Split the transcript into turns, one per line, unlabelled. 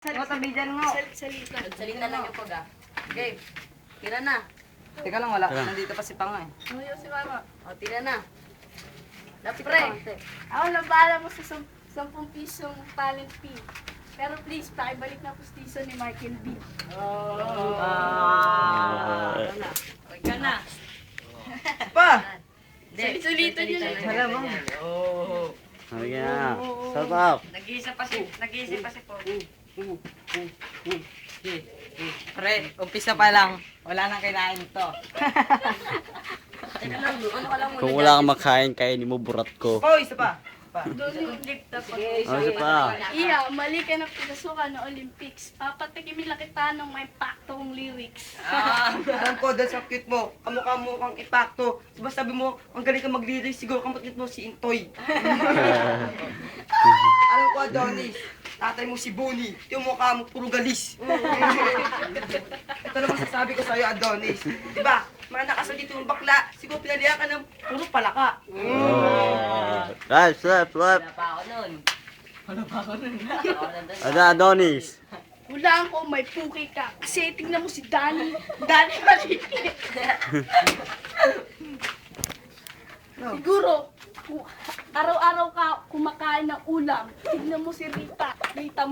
Matabi dyan nga.
Salita.
Salita lang yung pag Okay. Tira na.
Teka lang, wala. Nandito pa si Panga eh.
Ayaw si Mama.
O, tira na. Pre.
Ako lang bahala mo sa 10 pisong talent fee. Pero please, pakibalik na pustiso ni Michael B.
Okay ka na.
Pa!
Salita niyo na.
Wala mo.
Okay na. Stop up.
Nag-iisip pa si Pogi.
Pre, umpisa pa lang. Wala nang kinain to.
Teka lang, ano ka lang muna
Kung wala kang makain, kainin mo burat ko.
Oh, isa pa.
Doon yung dikta pa.
Oh, isa pa.
Iya, mali ka na pinasukan ng Olympics. Papatikimin lang kita ng may paktong lyrics.
Alam ko, dahil sa cute mo, kamukha mo kang ipakto. Diba sabi mo, ang galing ka mag-lyrics, siguro kamukha mo si Intoy. Alam ko, Adonis, tatay mo si Buni, yung mukha mo puro galis. Ito naman sasabi ko sa'yo, Adonis. Diba, mga nakasal dito yung bakla, siguro pinalihan ka ng puro palaka.
Right, left.
Wala pa ako nun.
Ano, Adonis?
Hulaan ko may puki ka. Kasi tingnan mo si Danny. Danny malikit. Siguro, araw-araw ka kumakain ng ulam. Tingnan mo si Rita. Rita